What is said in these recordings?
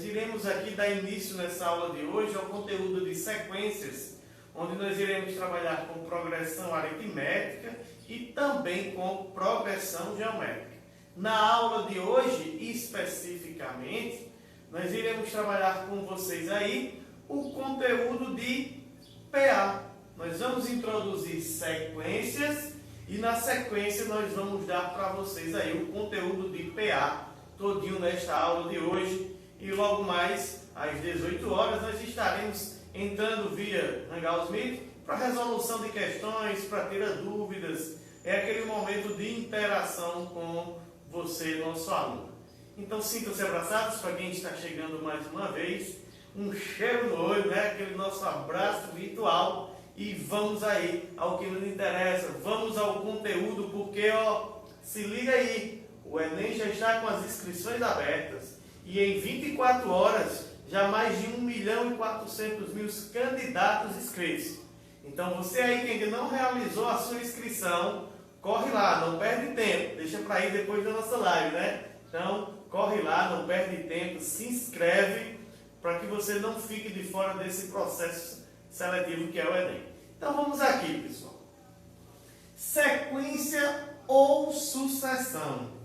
iremos aqui dar início nessa aula de hoje ao conteúdo de sequências, onde nós iremos trabalhar com progressão aritmética e também com progressão geométrica. Na aula de hoje, especificamente, nós iremos trabalhar com vocês aí o conteúdo de PA. Nós vamos introduzir sequências e na sequência nós vamos dar para vocês aí o conteúdo de PA todinho nesta aula de hoje. E logo mais às 18 horas nós estaremos entrando via Hangouts Meet para resolução de questões, para tirar dúvidas. É aquele momento de interação com você, nosso aluno. Então sintam-se abraçados para quem está chegando mais uma vez. Um cheiro no olho, né? Aquele nosso abraço virtual. E vamos aí ao que nos interessa. Vamos ao conteúdo, porque se liga aí. O Enem já está com as inscrições abertas. E em 24 horas, já mais de 1.400.000 candidatos inscritos. Então você aí que ainda não realizou a sua inscrição, corre lá, não perde tempo. Deixa para ir depois da nossa live, né? Então, corre lá, não perde tempo, se inscreve para que você não fique de fora desse processo seletivo que é o Enem. Então vamos aqui, pessoal. Sequência ou sucessão.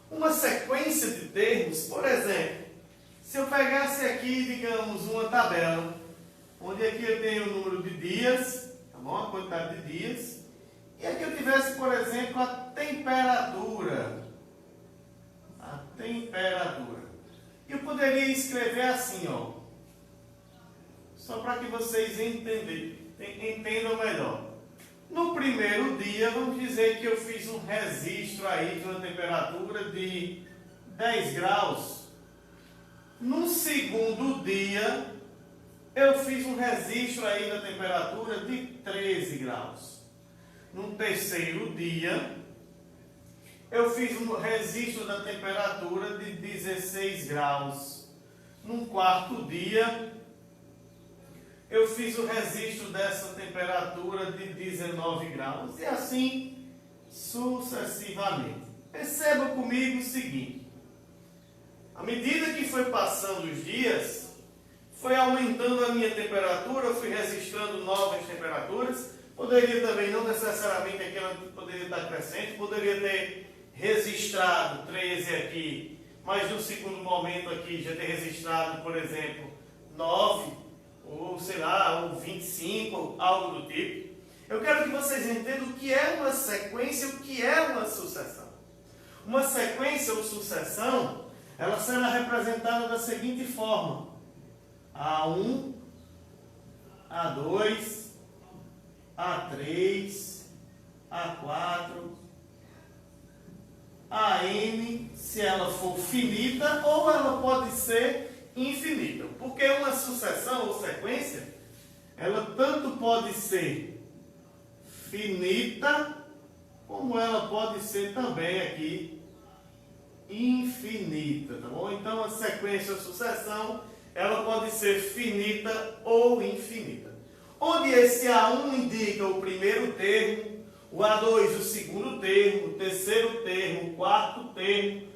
Uma sequência de termos, por exemplo, se eu pegasse aqui, digamos, uma tabela, onde aqui eu tenho o número de dias, tá bom? A quantidade de dias, e aqui eu tivesse, por exemplo, a temperatura. A temperatura. Eu poderia escrever assim, ó, só para que vocês entendam melhor. No primeiro dia, vamos dizer que eu fiz um registro aí de uma temperatura de 10 graus. No segundo dia, eu fiz um registro aí da temperatura de 13 graus. No terceiro dia, eu fiz um registro da temperatura de 16 graus. No quarto dia, eu fiz o registro dessa temperatura de 19 graus. E assim sucessivamente. Perceba comigo o seguinte. À medida que foi passando os dias, foi aumentando a minha temperatura, eu fui registrando novas temperaturas. Poderia também, não necessariamente aquela poderia estar crescente, poderia ter registrado 13 aqui, mas no segundo momento aqui já ter registrado, por exemplo, 9, ou sei lá, ou 25, algo do tipo. Eu quero que vocês entendam o que é uma sequência e o que é uma sucessão. Uma sequência ou sucessão, ela será representada da seguinte forma: A1, A2, A3, A4, AN, se ela for finita, ou ela pode ser infinita. Porque uma sucessão ou sequência, ela tanto pode ser finita, como ela pode ser também aqui infinita, tá bom? Então a sequência ou sucessão, ela pode ser finita ou infinita. Onde esse A1 indica o primeiro termo, o A2 o segundo termo, o terceiro termo, o quarto termo,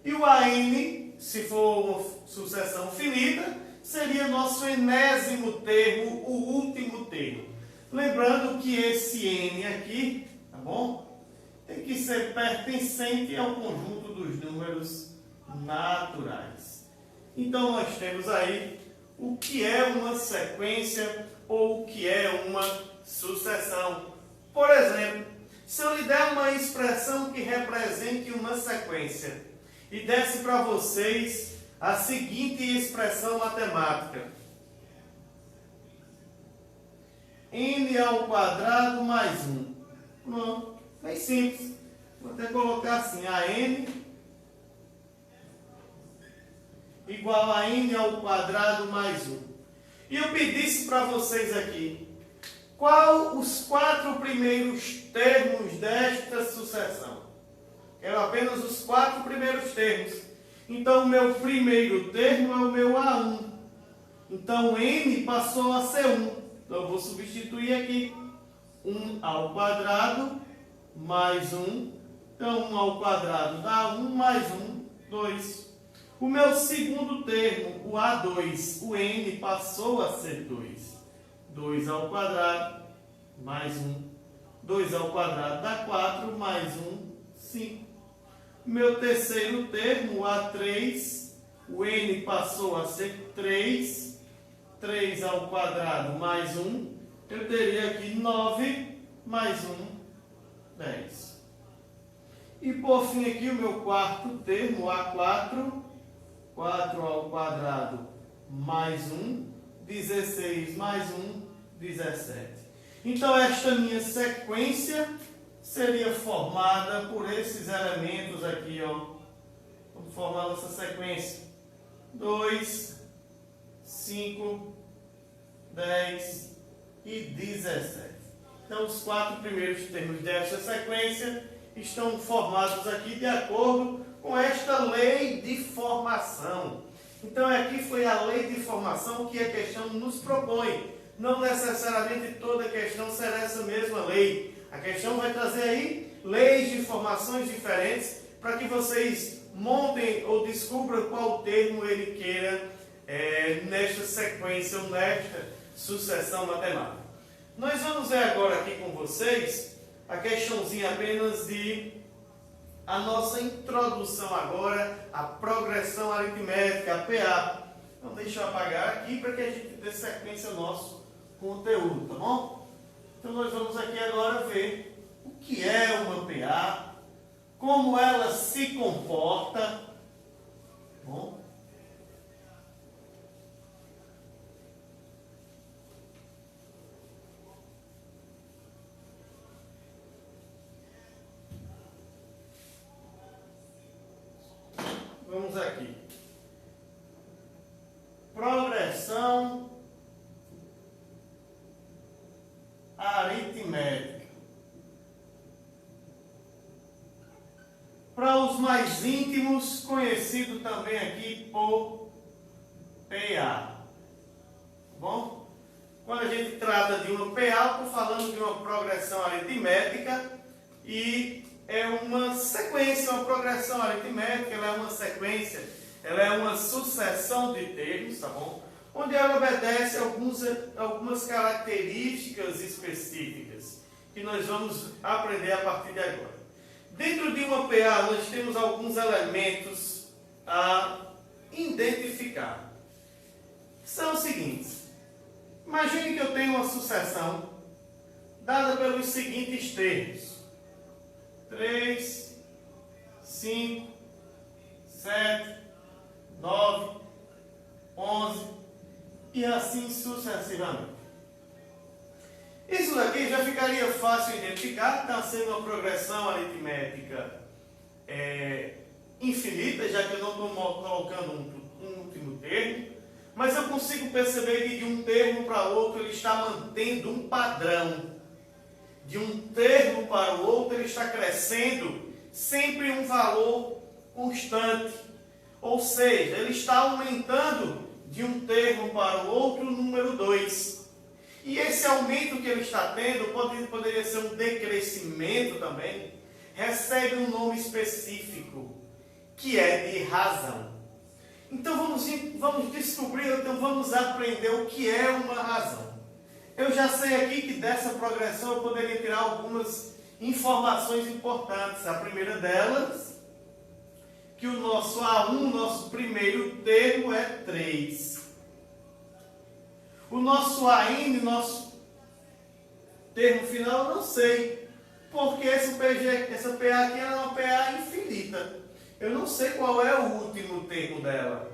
e o AN, se for uma sucessão finita, seria nosso enésimo termo, o último termo. Lembrando que esse N aqui, tá bom? Tem que ser pertencente ao conjunto dos números naturais. Então nós temos aí o que é uma sequência ou o que é uma sucessão. Por exemplo, se eu lhe der uma expressão que represente uma sequência e desse para vocês a seguinte expressão matemática: n ao quadrado mais 1. Pronto, bem simples. Vou até colocar assim: a n igual a n ao quadrado mais 1. E eu pedisse para vocês aqui, qual os 4 primeiros termos desta sucessão? Quero apenas os 4 primeiros termos. Então, o meu primeiro termo é o meu A1. Então, n passou a ser 1. Então, eu vou substituir aqui. 1 ao quadrado mais 1. Então, 1 ao quadrado dá 1 mais 1, 2. O meu segundo termo, o A2, o N passou a ser 2. 2 ao quadrado mais 1. 2 ao quadrado dá 4, mais 1, 5. Meu terceiro termo, o A3, o N passou a ser 3. 3 ao quadrado mais 1, eu teria aqui 9 mais 1, 10. E por fim aqui o meu quarto termo, A4, 4 ao quadrado mais 1, 16 mais 1, 17. Então esta minha sequência seria formada por esses elementos aqui, ó. Vamos formar nossa sequência. 2, 5, 10 e 17. Então, os 4 primeiros termos desta sequência estão formados aqui de acordo com esta lei de formação. Então, aqui foi a lei de formação que a questão nos propõe. Não necessariamente toda questão será essa mesma lei. A questão vai trazer aí leis de formações diferentes para que vocês montem ou descubram qual termo ele queira nesta sequência ou nesta sucessão matemática. Nós vamos ver agora aqui com vocês a questãozinha apenas de a nossa introdução agora à progressão aritmética, a PA. Então deixa eu apagar aqui para que a gente dê sequência ao nosso conteúdo, tá bom? Então nós vamos aqui agora ver o que é uma PA, como ela se comporta, tá bom? Vamos aqui. Progressão aritmética. Para os mais íntimos, conhecido também aqui por PA. Tá bom? Quando a gente trata de uma PA, estou falando de uma progressão aritmética e é uma sequência, uma progressão aritmética, ela é uma sequência, ela é uma sucessão de termos, tá bom? Onde ela obedece algumas características específicas que nós vamos aprender a partir de agora. Dentro de uma PA, nós temos alguns elementos a identificar. São os seguintes. Imagine que eu tenho uma sucessão dada pelos seguintes termos. 3, 5, 7, 9, 11 e assim sucessivamente. Isso daqui já ficaria fácil identificar, está sendo uma progressão aritmética infinita, já que eu não estou colocando um último termo, mas eu consigo perceber que de um termo para outro ele está mantendo um padrão. De um termo para o outro ele está crescendo sempre um valor constante. Ou seja, ele está aumentando de um termo para o outro o número 2. E esse aumento que ele está tendo poderia ser um decrescimento também. Recebe um nome específico, que é de razão. Então vamos descobrir, então vamos aprender o que é uma razão. Eu já sei aqui que dessa progressão eu poderia tirar algumas informações importantes. A primeira delas, que o nosso A1, nosso primeiro termo é 3. O nosso AN, nosso termo final, eu não sei. Porque essa PA aqui é uma PA infinita. Eu não sei qual é o último termo dela.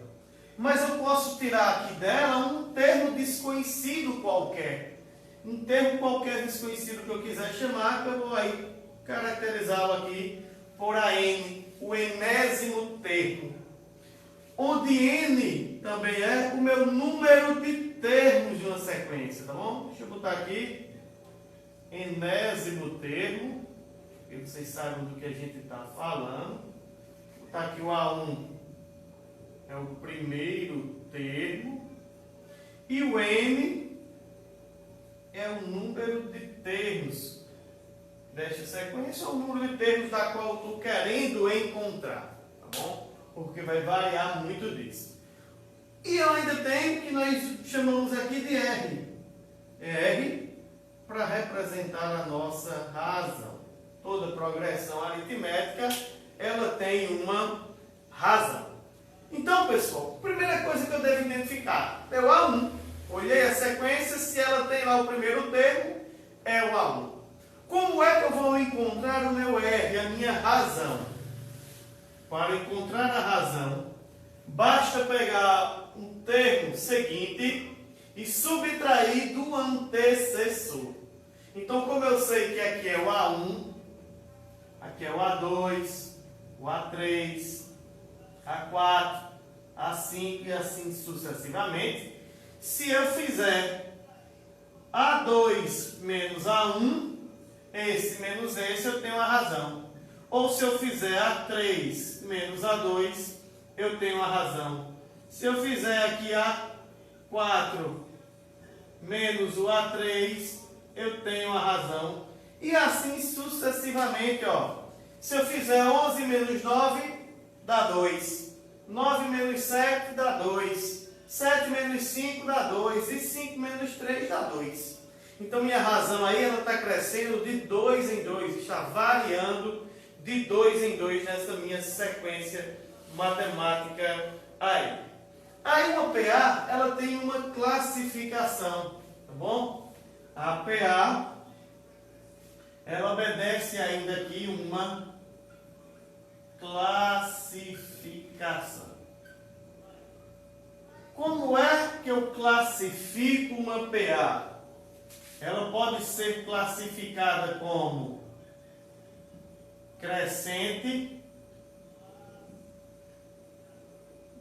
Mas eu posso tirar aqui dela um termo desconhecido qualquer. Um termo qualquer desconhecido que eu quiser chamar, que eu vou aí caracterizá-lo aqui por AN, o enésimo termo. Onde N também é o meu número de termos de uma sequência, tá bom? Deixa eu botar aqui, enésimo termo, para que vocês saibam do que a gente está falando. Vou botar aqui o A1, é o primeiro termo, e o N é o número de termos desta sequência, é o número de termos da qual eu estou querendo encontrar, tá bom? porque vai variar muito disso. E eu ainda tenho o que nós chamamos aqui de R. R para representar a nossa razão. Toda progressão aritmética, ela tem uma razão. Então, pessoal, a primeira coisa que eu devo identificar é o A1. Olhei a sequência, se ela tem lá o primeiro termo, é o A1. Como é que eu vou encontrar o meu R, a minha razão? Para encontrar a razão, basta pegar um termo seguinte e subtrair do antecessor. Então, como eu sei que aqui é o A1, aqui é o A2, o A3, A4, A5 e assim sucessivamente, se eu fizer A2 menos A1, esse menos esse, eu tenho a razão. Ou se eu fizer A3 menos A2, eu tenho a razão. Se eu fizer aqui A4 menos o A3, eu tenho a razão. E assim sucessivamente, ó. Se eu fizer 11 menos 9, dá 2. 9 menos 7 dá 2. 7 menos 5 dá 2. E 5 menos 3 dá 2. Então, minha razão aí, ela está crescendo de 2 em 2. Está variando de 2 em 2 nessa minha sequência matemática aí. Aí, uma PA, ela tem uma classificação, tá bom? A PA, ela obedece ainda aqui uma classificação. Como é que eu classifico uma PA? Ela pode ser classificada como crescente,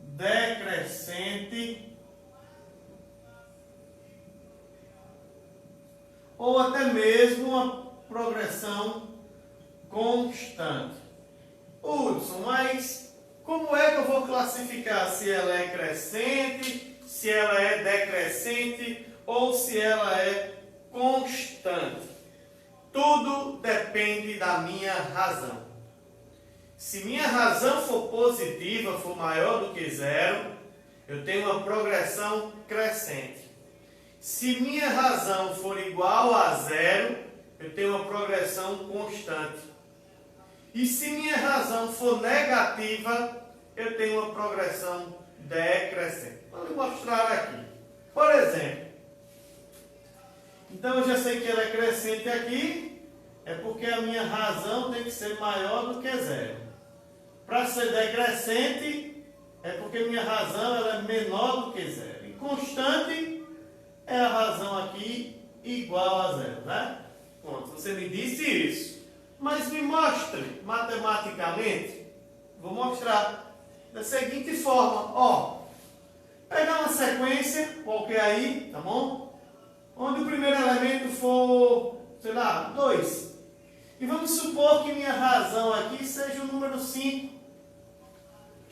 decrescente, ou até mesmo uma progressão constante. Hudson, mas como é que eu vou classificar se ela é crescente, se ela é decrescente ou se ela é constante? Tudo depende da minha razão. Se minha razão for positiva, for maior do que zero, eu tenho uma progressão crescente. Se minha razão for igual a zero, eu tenho uma progressão constante. E se minha razão for negativa, eu tenho uma progressão decrescente. Vou mostrar aqui. Por exemplo, então eu já sei que ela é crescente aqui, é porque a minha razão tem que ser maior do que zero. Para ser decrescente, é porque minha razão ela é menor do que zero. E constante é a razão aqui igual a zero, né? Pronto, você me disse isso. Mas me mostre matematicamente. Vou mostrar da seguinte forma. Ó, pegar uma sequência qualquer aí, tá bom? Onde o primeiro elemento for, sei lá, 2. E vamos supor que minha razão aqui seja o número 5.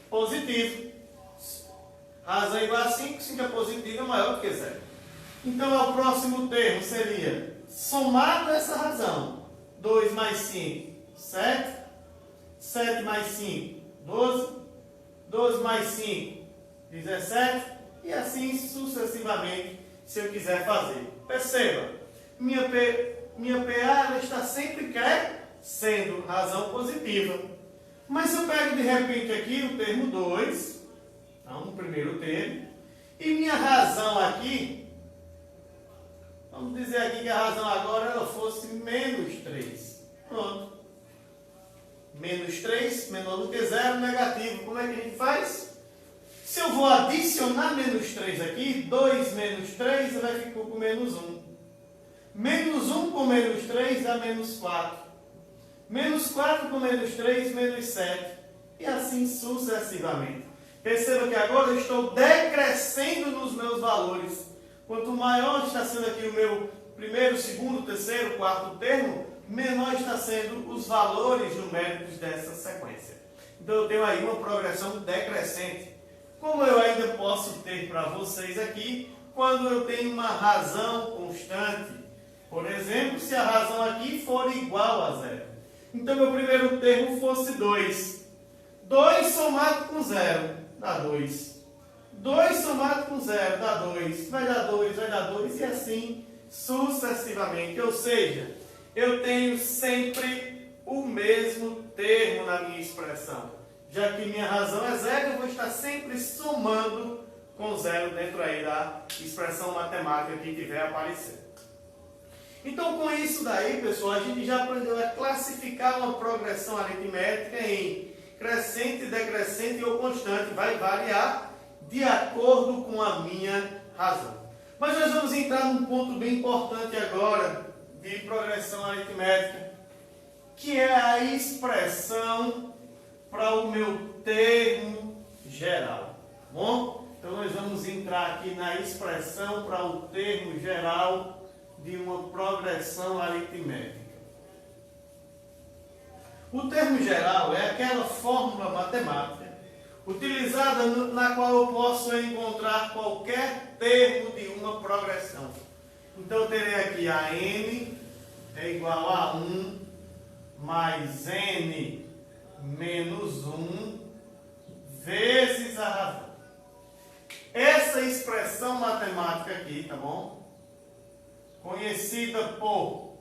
Positivo. Razão igual a 5, 5 é positivo, é maior do que zero. Então, o próximo termo seria somado essa razão. 2 mais 5, 7. 7 mais 5, 12. 12 mais 5, 17. E assim sucessivamente, se eu quiser fazer. Perceba, minha PA ela está sempre crescendo, razão positiva. Mas se eu pego de repente aqui o termo 2, então, o primeiro termo, e minha razão aqui, vamos dizer aqui que a razão agora ela fosse menos 3. Pronto. Menos 3, menor do que zero, negativo. Como é que a gente faz? Se eu vou adicionar menos 3 aqui, 2 menos 3 vai ficar com menos 1. Menos 1 com menos 3 dá menos 4. Menos 4 com menos 3, menos 7. E assim sucessivamente. Perceba que agora eu estou decrescendo nos meus valores. Quanto maior está sendo aqui o meu primeiro, segundo, terceiro, quarto termo, menor está sendo os valores numéricos dessa sequência. Então eu tenho aí uma progressão decrescente. Como eu ainda posso ter para vocês aqui, quando eu tenho uma razão constante. Por exemplo, se a razão aqui for igual a zero. Então, meu primeiro termo fosse 2. 2 somado com 0 dá 2. 2 somado com 0 dá 2. Vai dar 2, vai dar 2 e assim sucessivamente. Ou seja, eu tenho sempre o mesmo termo na minha expressão. Já que minha razão é 0, eu vou estar sempre somando com 0 dentro aí da expressão matemática que tiver aparecendo. Então, com isso daí, pessoal, a gente já aprendeu a classificar uma progressão aritmética em crescente, decrescente ou constante. Vai variar de acordo com a minha razão. Mas nós vamos entrar num ponto bem importante agora de progressão aritmética, que é a expressão para o meu termo geral. Bom? Então, nós vamos entrar aqui na expressão para o termo geral de uma progressão aritmética. O termo geral é aquela fórmula matemática utilizada na qual eu posso encontrar qualquer termo de uma progressão. Então, eu terei aqui a n é igual a 1 mais n menos 1 vezes a razão. Essa expressão matemática aqui, tá bom? Conhecida por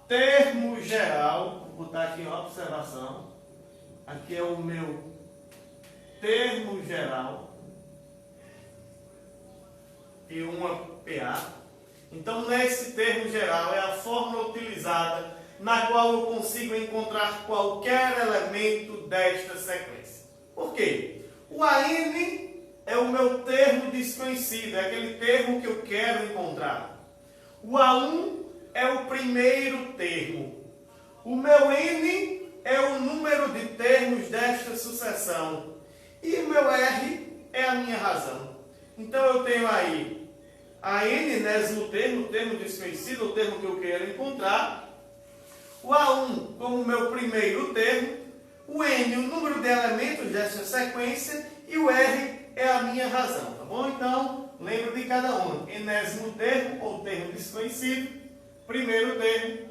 termo geral, vou botar aqui uma observação, aqui é o meu termo geral, e uma PA. Então, nesse termo geral, é a fórmula utilizada na qual eu consigo encontrar qualquer elemento desta sequência. Por quê? O AN é o meu termo desconhecido, é aquele termo que eu quero encontrar. O A1 é o primeiro termo. O meu N é o número de termos desta sucessão. E o meu R é a minha razão. Então eu tenho aí a N-nésimo termo, o termo desconhecido, o termo que eu quero encontrar. O A1 como meu primeiro termo. O N, o número de elementos desta sequência. E o R é a minha razão, tá bom? Então, lembra de cada um. Enésimo termo, ou termo desconhecido. Primeiro termo,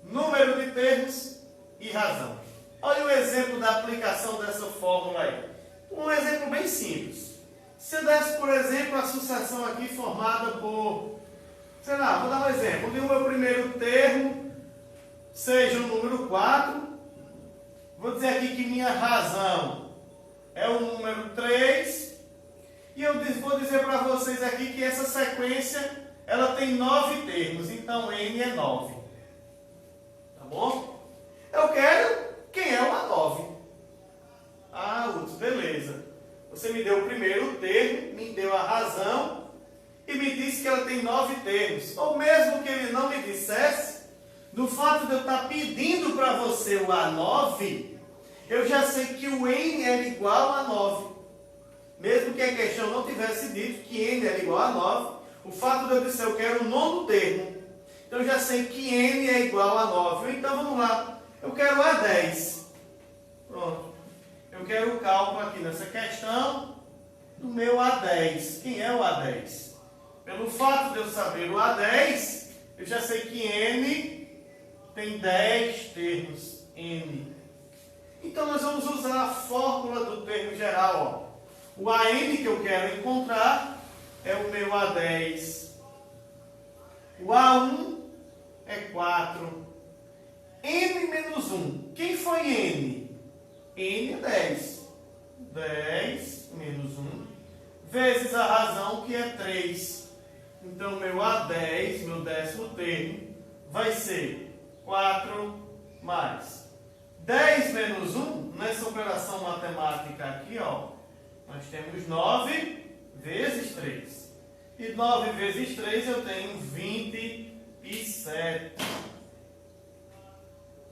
número de termos e razão. Olha o exemplo da aplicação dessa fórmula aí. Um exemplo bem simples. Se eu desse, por exemplo, a sucessão aqui formada por, sei lá, vou dar um exemplo. O meu primeiro termo seja o número 4. Vou dizer aqui que minha razão é o número 3. E eu vou dizer para vocês aqui que essa sequência, ela tem 9 termos. Então, N é 9. Tá bom? Eu quero quem é o A9. Ah, Lutz, beleza. Você me deu o primeiro termo, me deu a razão e me disse que ela tem 9 termos. Ou mesmo que ele não me dissesse, no fato de eu estar pedindo para você o A9, eu já sei que o N era igual a 9. Mesmo que a questão não tivesse dito que N era igual a 9, o fato de eu dizer eu quero o nono termo, então eu já sei que N é igual a 9. Então vamos lá, eu quero A10. Pronto. Eu quero o cálculo aqui nessa questão do meu A10. Quem é o A10? Pelo fato de eu saber o A10, eu já sei que N tem 10 termos. N. Então nós vamos usar a fórmula do termo geral, ó. O AN que eu quero encontrar é o meu A10. O A1 é 4. N menos 1. Quem foi N? N é 10. 10 menos 1 vezes a razão, que é 3. Então, meu A10, meu décimo termo, vai ser 4 mais 10 menos 1. Nessa operação matemática aqui, ó, nós temos 9 vezes 3. E 9 vezes 3 eu tenho 27.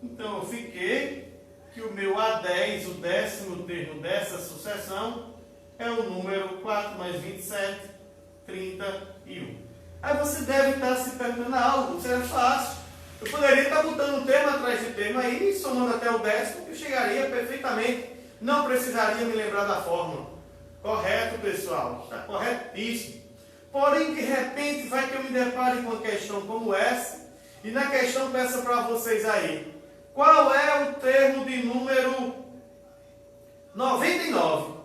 Então, eu fiquei que o meu A10, o décimo termo dessa sucessão, é o número 4 mais 27, 31. Aí você deve estar se perguntando algo, isso é fácil. Eu poderia estar botando um termo atrás de termo aí, somando até o décimo, que eu chegaria perfeitamente. Não precisaria me lembrar da fórmula. Correto, pessoal? Está corretíssimo. Porém, de repente, vai que eu me depare com uma questão como essa, e na questão peça para vocês aí, qual é o termo de número 99,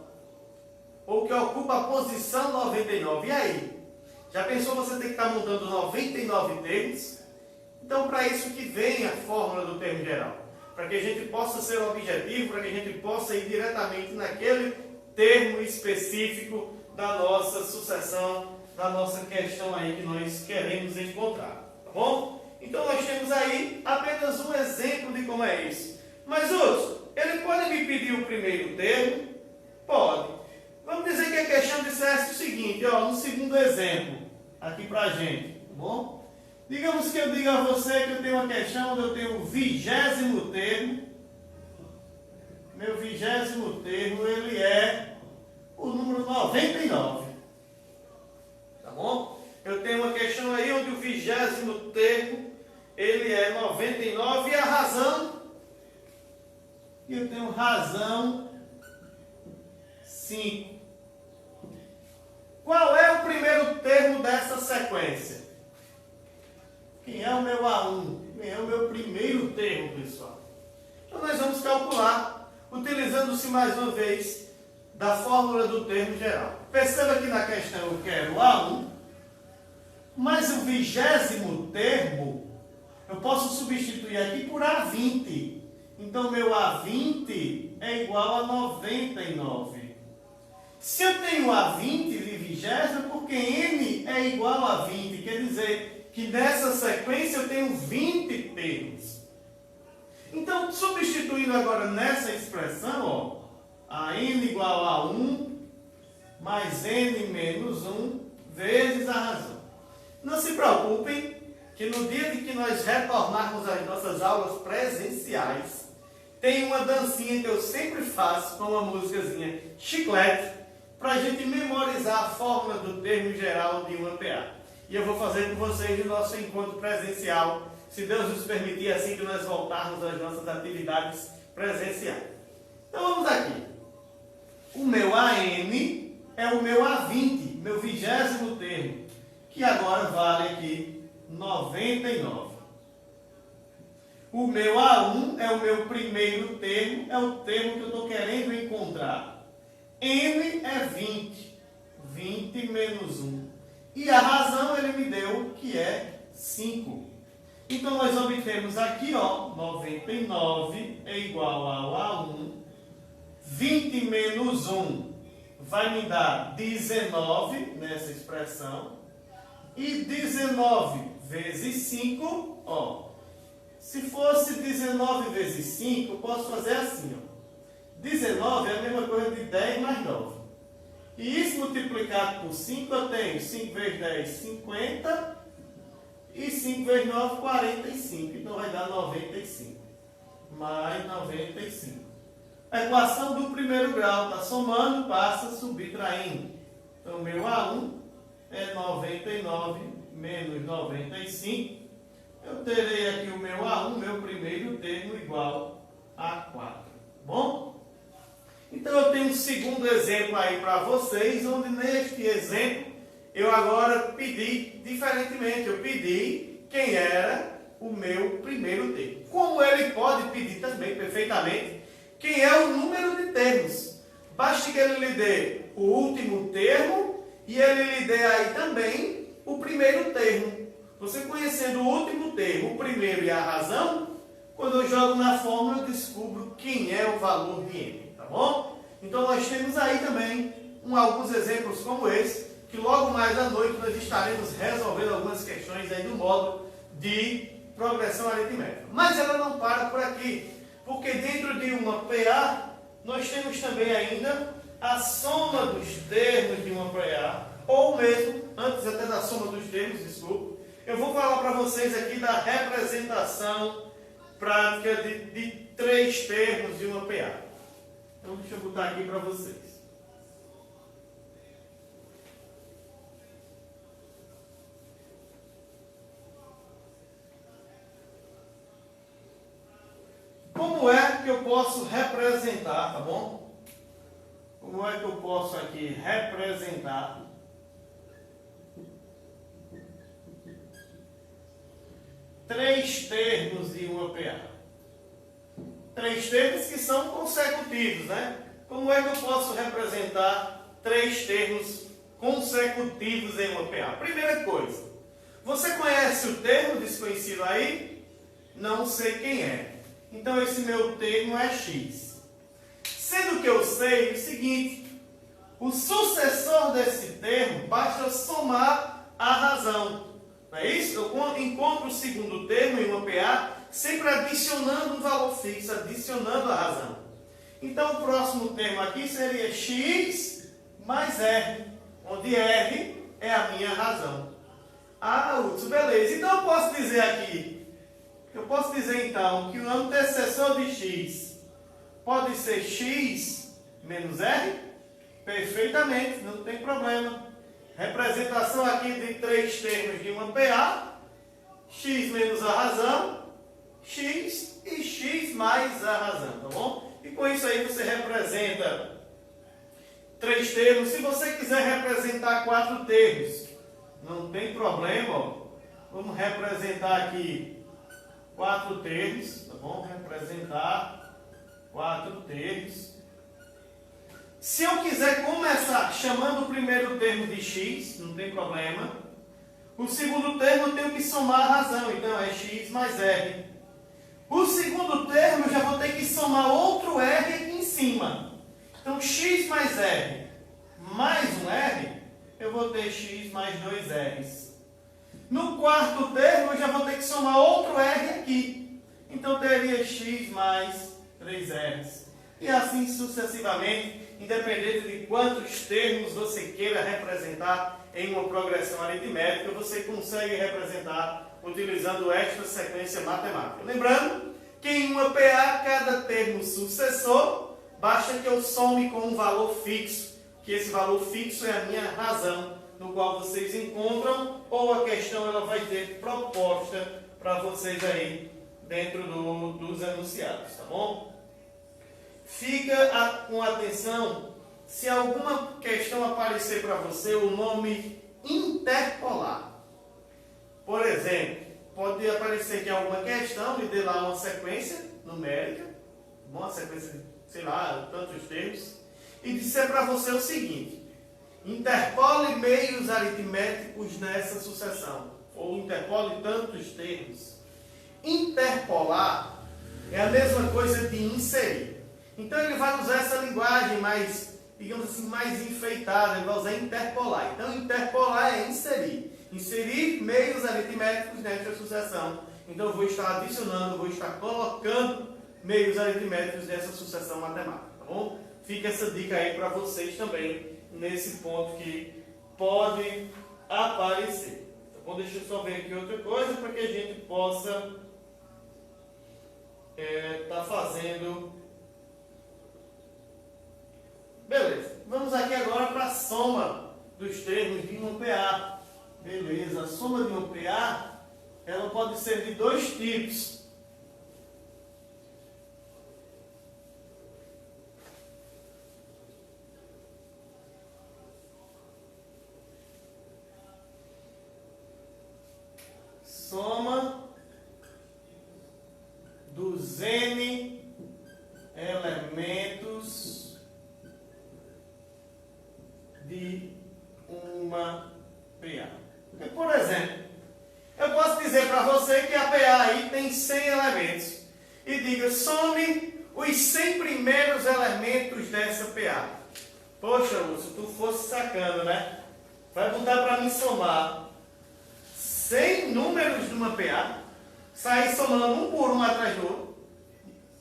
ou que ocupa a posição 99. E aí? Já pensou você ter que estar montando 99 termos? Então, para isso que vem a fórmula do termo geral. Para que a gente possa ser objetivo, para que a gente possa ir diretamente naquele termo específico da nossa sucessão, da nossa questão aí que nós queremos encontrar. Tá bom? Então, nós temos aí apenas um exemplo de como é isso. Mas, Hudson, ele pode me pedir o primeiro termo? Pode. Vamos dizer que a questão dissesse o seguinte, ó, no segundo exemplo, aqui pra gente, tá bom? Digamos que eu diga a você que eu tenho uma questão onde eu tenho o 20º termo. Meu 20º termo, ele é o número 99. Tá bom? Eu tenho uma questão aí onde o 20º termo, ele é 99 e a razão, eu tenho razão 5. Qual é o primeiro termo dessa sequência? Quem é o meu A1? Quem é o meu primeiro termo, pessoal? Então nós vamos calcular, utilizando-se mais uma vez da fórmula do termo geral. Perceba que na questão eu quero A1, mas o 20º termo eu posso substituir aqui por A20. Então meu A20 é igual a 99. Se eu tenho A20 de 20º, é porque N é igual a 20. Quer dizer que nessa sequência eu tenho 20 termos. Então, substituindo agora nessa expressão, ó, a N igual a 1 mais N menos 1 vezes a razão. Não se preocupem que no dia de que nós retornarmos às nossas aulas presenciais, tem uma dancinha que eu sempre faço com uma músicazinha chiclete, para a gente memorizar a fórmula do termo geral de uma PA. E eu vou fazer com vocês no nosso encontro presencial, se Deus nos permitir, assim que nós voltarmos às nossas atividades presenciais. Então vamos aqui. O meu AN é o meu A20, meu 20º termo, que agora vale aqui 99. O meu A1 é o meu primeiro termo, é o termo que eu estou querendo encontrar. N é 20. 20 menos 1. E a razão ele me deu que é 5. Então nós obtemos aqui, ó, 99 é igual ao A1. 20 menos 1 vai me dar 19 nessa expressão. E 19 vezes 5, ó. Se fosse 19 vezes 5, eu posso fazer assim, ó. 19 é a mesma coisa de 10 mais 9. E isso multiplicado por 5, eu tenho 5 vezes 10, 50. E 5 vezes 9, 45. Então vai dar 95. Mais 95. A equação do primeiro grau está somando, passa subtraindo. Então meu A1 é 99 menos 95. Eu terei aqui o meu A1, meu primeiro termo, igual a 4. Bom? Então eu tenho um segundo exemplo aí para vocês, onde neste exemplo eu agora pedi diferentemente. Eu pedi quem era o meu primeiro termo. Como ele pode pedir também perfeitamente quem é o número de termos. Basta que ele lhe dê o último termo e ele lhe dê aí também o primeiro termo. Você conhecendo o último termo, o primeiro e a razão, quando eu jogo na fórmula eu descubro quem é o valor de n, tá bom? Então nós temos aí também alguns exemplos como esse, que logo mais à noite nós estaremos resolvendo algumas questões aí do módulo de progressão aritmética. Mas ela não para por aqui, porque dentro de uma PA nós temos também ainda a soma dos termos de uma PA, ou mesmo, antes até da soma dos termos, desculpa, eu vou falar para vocês aqui da representação prática de 3 termos de uma PA. Então deixa eu botar aqui para vocês. Como é que eu posso representar, tá bom? Como é que eu posso aqui representar 3 termos de uma PA? 3 termos que são consecutivos, né? como é que eu posso representar três termos consecutivos em uma PA? Primeira coisa, você conhece o termo desconhecido aí? Não sei quem é. Então esse meu termo é x. Sendo que eu sei o seguinte, o sucessor desse termo basta somar a razão. Não é isso? Eu encontro o segundo termo em uma PA sempre adicionando um valor fixo, adicionando a razão. Então o próximo termo aqui seria x mais r, onde r é a minha razão. Ah, Hudson, beleza. Então eu posso dizer então que o antecessor de x pode ser x menos r? Perfeitamente, não tem problema. Representação aqui de três termos de uma PA, x menos a razão, x e x mais a razão, tá bom? E com isso aí você representa três termos. Se você quiser representar quatro termos, não tem problema, ó. Vamos representar aqui quatro termos, tá bom? Representar quatro termos. Se eu quiser começar chamando o primeiro termo de x, não tem problema. O segundo termo eu tenho que somar a razão, então é x mais r. O segundo termo eu já vou ter que somar outro r aqui em cima. Então x mais r mais um r, eu vou ter x mais dois r's. No quarto termo eu já vou ter que somar outro r aqui. Então teria x mais 3r's. E assim sucessivamente, independente de quantos termos você queira representar em uma progressão aritmética, você consegue representar utilizando esta sequência matemática. Lembrando que em uma PA, cada termo sucessor, basta que eu some com um valor fixo, que esse valor fixo é a minha razão, no qual vocês encontram, ou a questão ela vai ter proposta para vocês aí dentro dos enunciados, tá bom? Fica com atenção, se alguma questão aparecer para você, o nome interpolar. Por exemplo, pode aparecer aqui alguma questão, lhe dê lá uma sequência numérica, uma sequência de, sei lá, tantos termos, e disser para você o seguinte: interpole meios aritméticos nessa sucessão, ou interpole tantos termos. Interpolar é a mesma coisa de inserir. Então ele vai usar essa linguagem mais, digamos assim, mais enfeitada, ele vai usar interpolar. Então interpolar é inserir. Inserir meios aritméticos nesta sucessão. Então eu vou estar adicionando, vou estar colocando meios aritméticos nessa sucessão matemática, tá bom? Fica essa dica aí para vocês também, nesse ponto que pode aparecer. Tá bom? Deixa eu só ver aqui outra coisa para que a gente possa estar fazendo. Beleza. Vamos aqui agora para a soma dos termos de uma PA. Beleza. A soma de uma PA, ela pode ser de dois tipos. Soma dos N elementos de uma PA. Por exemplo, eu posso dizer para você que a PA aí tem 100 elementos e diga, some os 100 primeiros elementos dessa PA. Poxa, Lúcio, tu fosse sacando, né? Vai botar para mim somar 100 números de uma PA, sair somando um por um atrás do outro?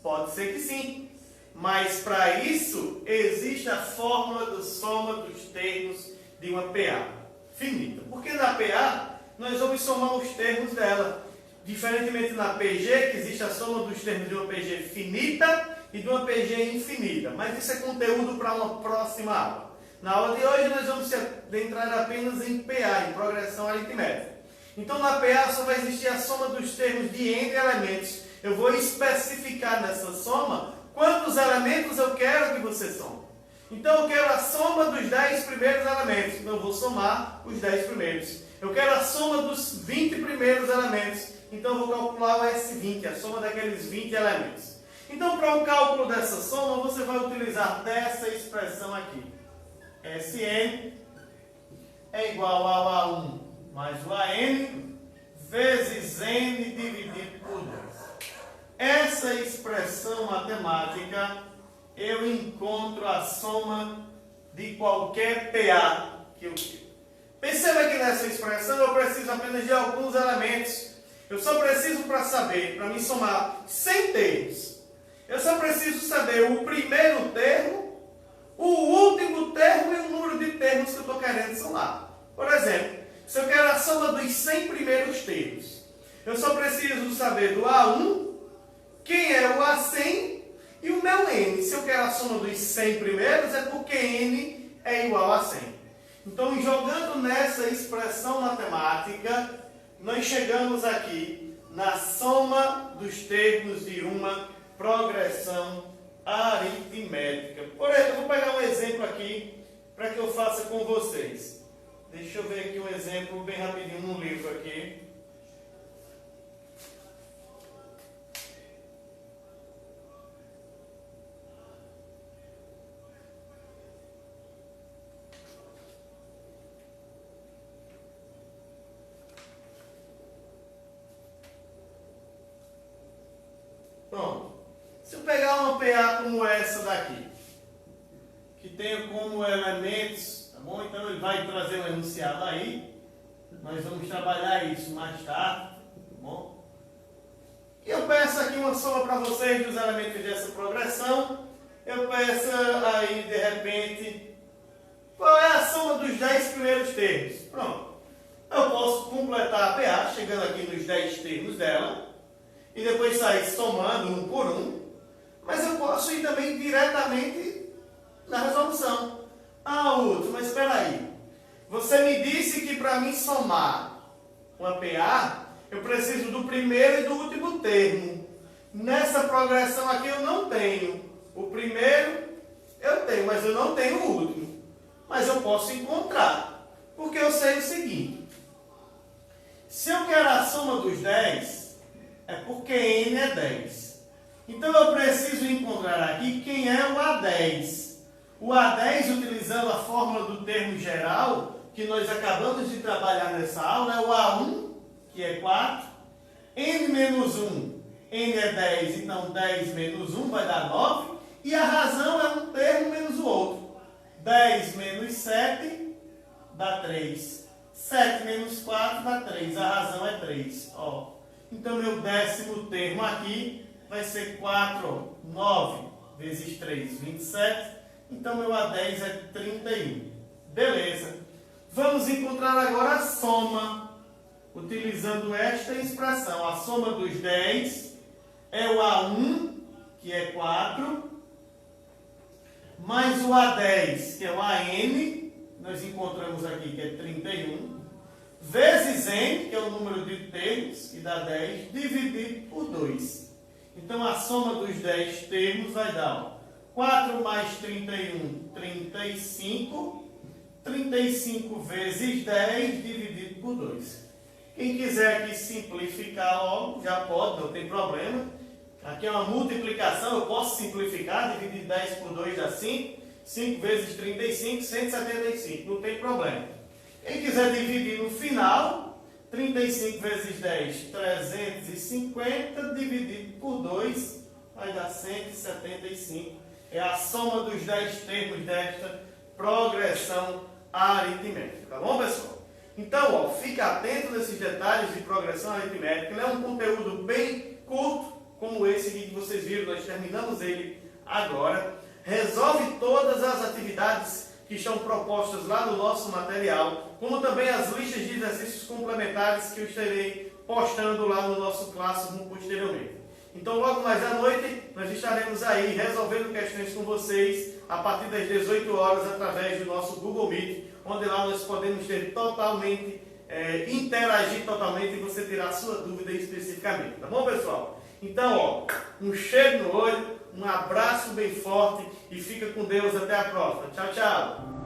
Pode ser que sim, mas para isso existe a fórmula da soma dos termos de uma PA finita. Porque na PA nós vamos somar os termos dela, diferentemente na PG, que existe a soma dos termos de uma PG finita e de uma PG infinita. Mas isso é conteúdo para uma próxima aula. Na aula de hoje nós vamos se adentrar apenas em PA, em progressão aritmética. Então na PA só vai existir a soma dos termos de N elementos. Eu vou especificar nessa soma quantos elementos eu quero que você some. Então eu quero a soma dos 10 primeiros elementos. Então eu vou somar os 10 primeiros. Eu quero a soma dos 20 primeiros elementos. Então eu vou calcular o S20, a soma daqueles 20 elementos. Então, para o cálculo dessa soma, você vai utilizar dessa expressão aqui. Sn é igual ao A1 mais o AN vezes N dividido por 2. Essa expressão matemática, eu encontro a soma de qualquer PA que eu quero. Perceba que nessa expressão eu preciso apenas de alguns elementos. Eu só preciso para saber, para me somar 100 termos. Eu só preciso saber o primeiro termo, o último termo e o número de termos que eu estou querendo somar. Por exemplo, se eu quero a soma dos 100 primeiros termos, eu só preciso saber do A1, quem é o A100 e o meu N. Se eu quero a soma dos 100 primeiros, é porque N é igual a 100. Então, jogando nessa expressão matemática, nós chegamos aqui na soma dos termos de uma progressão aritmética. Por exemplo, eu vou pegar um exemplo aqui para que eu faça com vocês. Deixa eu ver aqui um exemplo bem rapidinho no livro aqui. Pronto. Se eu pegar uma PA como essa daqui, que tem como elementos, tá bom? Então ele vai trazer um enunciado aí. Nós vamos trabalhar isso mais tarde, tá bom? E eu peço aqui uma soma para vocês dos elementos dessa progressão. Eu peço aí, de repente, qual é a soma dos 10 primeiros termos? Pronto. Eu posso completar a PA, chegando aqui nos 10 termos dela, e depois sair somando um por um, mas eu posso ir também diretamente na resolução. Ah, Hudson, mas espera aí. Você me disse que para mim somar uma PA, eu preciso do primeiro e do último termo. Nessa progressão aqui eu não tenho. O primeiro eu tenho, mas eu não tenho o último. Mas eu posso encontrar, porque eu sei o seguinte. Se eu quero a soma dos 10, é porque N é 10. Então eu preciso encontrar aqui quem é o A10. O A10, utilizando a fórmula do termo geral, que nós acabamos de trabalhar nessa aula, é o A1, que é 4. N menos 1, N é 10, então 10 menos 1 vai dar 9. E a razão é um termo menos o outro. 10 menos 7 dá 3. 7 menos 4 dá 3. A razão é 3. Ó. Então, meu décimo termo aqui vai ser 4, 9 vezes 3, 27. Então, meu A10 é 31. Beleza. Vamos encontrar agora a soma, utilizando esta expressão. A soma dos 10 é o A1, que é 4, mais o A10, que é o AN, nós encontramos aqui que é 31, vezes N, que é o número de termos, que dá 10, dividido por 2. Então, a soma dos 10 termos vai dar 4 mais 31, 35. 35 vezes 10 dividido por 2. Quem quiser aqui simplificar logo, já pode, não tem problema. Aqui é uma multiplicação, eu posso simplificar, dividir 10 por 2 dá 5. 5 vezes 35, 175, não tem problema. Quem quiser dividir no final, 35 vezes 10, 350, dividido por 2, vai dar 175. É a soma dos 10 termos desta progressão aritmética. Tá bom, pessoal? Então, ó, fica atento nesses detalhes de progressão aritmética. Ele é um conteúdo bem curto, como esse aqui que vocês viram. Nós terminamos ele agora. Resolve todas as atividades que estão propostas lá no nosso material, como também as listas de exercícios complementares que eu estarei postando lá no nosso Classroom posteriormente. Então, logo mais à noite, nós estaremos aí resolvendo questões com vocês a partir das 18 horas através do nosso Google Meet, onde lá nós podemos ter totalmente, interagir totalmente e você tirar a sua dúvida especificamente. Tá bom, pessoal? Então, ó, um cheiro no olho, um abraço bem forte e fica com Deus até a próxima. Tchau, tchau!